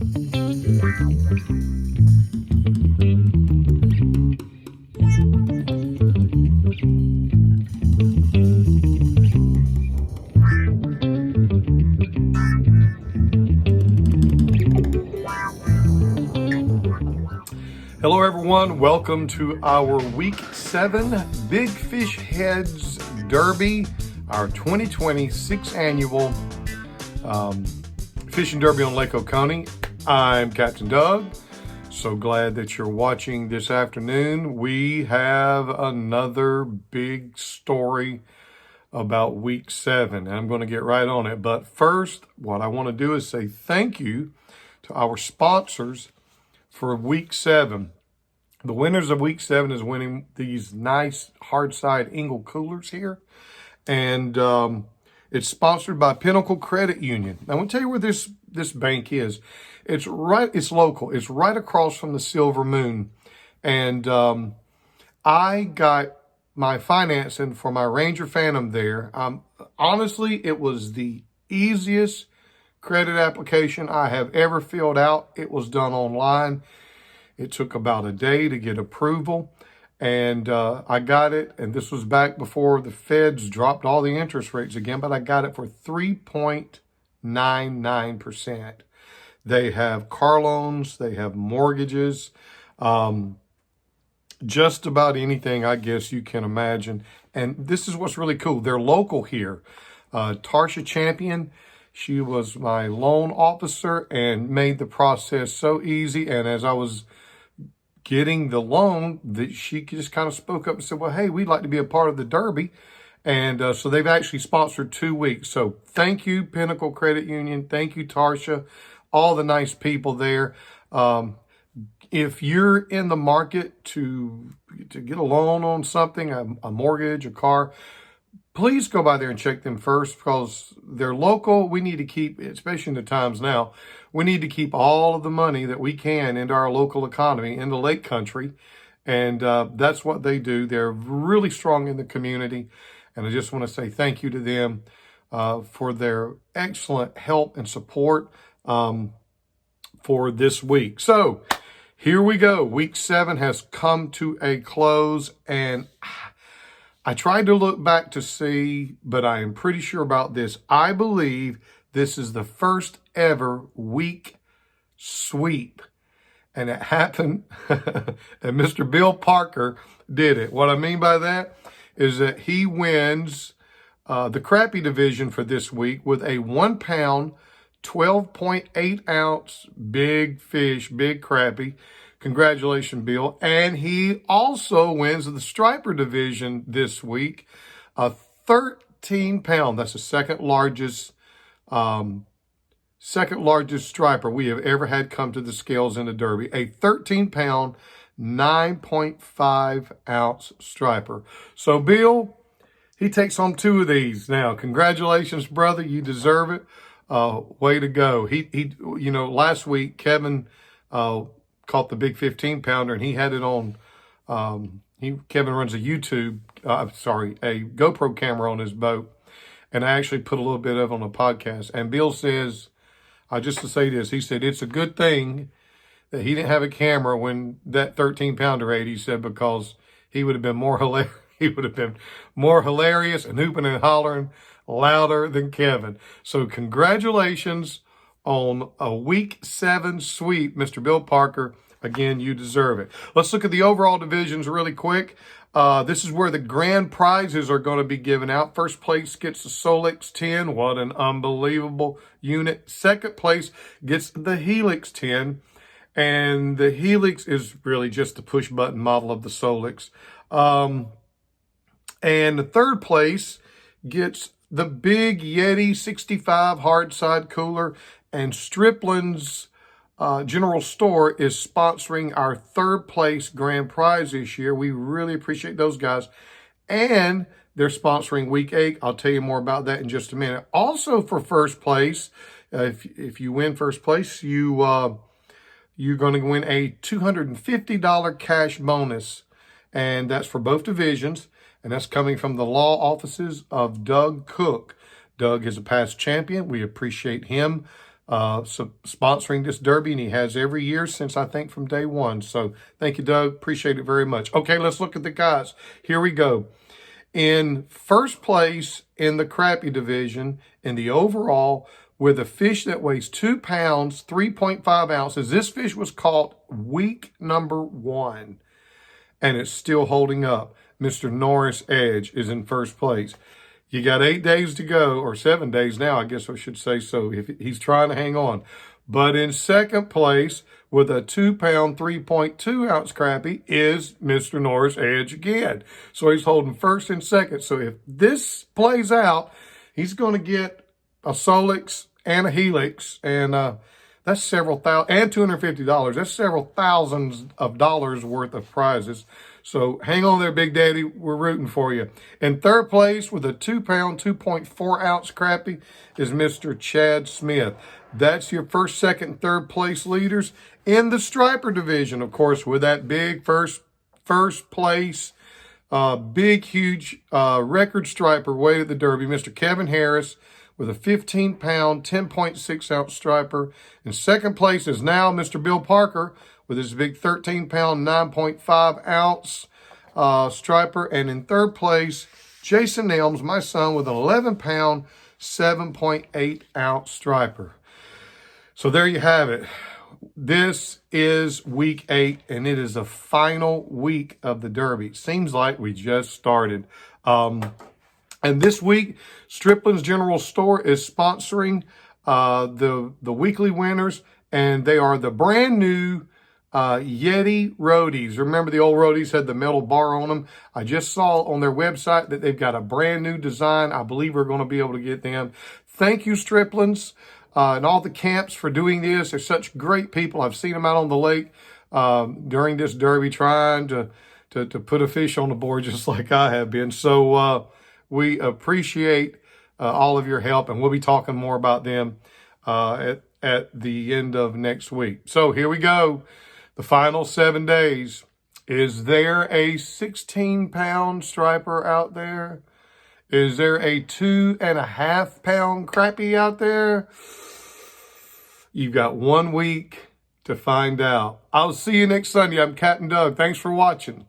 Hello everyone, welcome to our Week 7 Big Fish Heads Derby, our 2026 annual fishing derby on Lake Oconee. I'm Captain Doug. So glad that you're watching this afternoon. We have another big story about Week 7, and I'm going to get right on it. But first, what I want to do is say thank you to our sponsors for Week 7. The winners of Week 7 is winning these nice hard side Engel coolers here. And it's sponsored by Pinnacle Credit Union. I want to tell you where this bank is. It's local. It's right across from the Silver Moon. And I got my financing for my Ranger Phantom there. Honestly, it was the easiest credit application I have ever filled out. It was done online. It took about a day to get approval, and I got it. And this was back before the feds dropped all the interest rates again, but I got it for 3.99%. They have car loans, they have mortgages, just about anything I guess you can imagine. And this is what's really cool. They're local here. Tarsha Champion, she was my loan officer and made the process so easy. And as I was getting the loan, that she just kind of spoke up and said, well, hey, we'd like to be a part of the Derby. And so they've actually sponsored 2 weeks. So thank you, Pinnacle Credit Union. Thank you, Tarsha, all the nice people there. If you're in the market to get a loan on something, a mortgage, a car, please go by there and check them first, because they're local. We need to keep, especially in the times now, we need to keep all of the money that we can into our local economy, in the Lake Country. And that's what they do. They're really strong in the community. And I just want to say thank you to them for their excellent help and support for this week. So here we go. Week 7 has come to a close, and I tried to look back to see, but I am pretty sure about this. I believe this is the first ever week sweep. And it happened, and Mr. Bill Parker did it. What I mean by that is that he wins the crappie division for this week with a 1 pound, 12.8 ounce big fish, big crappie. Congratulations, Bill. And he also wins the striper division this week, a 13 pound. That's the second largest striper we have ever had come to the scales in the Derby. A 13 pound, 9.5 ounce striper. So Bill, he takes home 2 of these. Now, congratulations, brother. You deserve it. Way to go. He last week, Kevin, caught the big 15 pounder, and he had it on, Kevin runs a GoPro camera on his boat. And I actually put a little bit of it on a podcast. And Bill says, just to say this, he said, it's a good thing that he didn't have a camera when that 13 pounder ate, he said, because he would have been more hilarious. He would have been more hilarious and hooping and hollering louder than Kevin. So congratulations on a Week 7 sweep, Mr. Bill Parker. Again, you deserve it. Let's look at the overall divisions really quick. This is where the grand prizes are going to be given out. First place gets the Solix 10. What an unbelievable unit. Second place gets the Helix 10. And the Helix is really just the push button model of the Solix. And the third place gets the big Yeti 65 hard side cooler. And Striplin's General Store is sponsoring our third place grand prize this year. We really appreciate those guys. And they're sponsoring Week 8. I'll tell you more about that in just a minute. Also for first place, if you win first place, you're going to win a $250 cash bonus. And that's for both divisions. And that's coming from the law offices of Doug Cook. Doug is a past champion. We appreciate him sponsoring this derby, and he has every year since, I think, from day one. So thank you, Doug. Appreciate it very much. Okay, let's look at the guys. Here we go. In first place in the crappie division, in the overall, with a fish that weighs 2 pounds, 3.5 ounces. This fish was caught week number 1, and it's still holding up. Mr. Norris Edge is in first place. You got 8 days to go, or 7 days now, I guess I should say so, if he's trying to hang on. But in second place, with a 2 pound, 3.2 ounce crappie, is Mr. Norris Edge again. So he's holding first and second. So if this plays out, he's going to get a Solix and a Helix, and that's several thousand, and $250. That's several thousands of dollars worth of prizes. So hang on there, Big Daddy. We're rooting for you. In third place with a 2 pound, 2.4 ounce crappie is Mr. Chad Smith. That's your first, second, third place leaders in the striper division, of course, with that big first place, big, huge record striper weight at the Derby, Mr. Kevin Harris, with a 15 pound, 10.6 ounce striper. In second place is now Mr. Bill Parker with his big 13 pound, 9.5 ounce striper. And in third place, Jason Elms, my son, with an 11 pound, 7.8 ounce striper. So there you have it. This is week 8, and it is the final week of the Derby. Seems like we just started. And this week, Strickland's General Store is sponsoring the weekly winners, and they are the brand new Yeti Roadies. Remember the old Roadies had the metal bar on them? I just saw on their website that they've got a brand new design. I believe we're going to be able to get them. Thank you, Strickland's, and all the camps for doing this. They're such great people. I've seen them out on the lake during this Derby trying to put a fish on the board just like I have been. So we appreciate all of your help, and we'll be talking more about them at the end of next week. So here we go. The final 7 days. Is there a 16-pound striper out there? Is there a 2.5-pound crappie out there? You've got 1 week to find out. I'll see you next Sunday. I'm Captain Doug. Thanks for watching.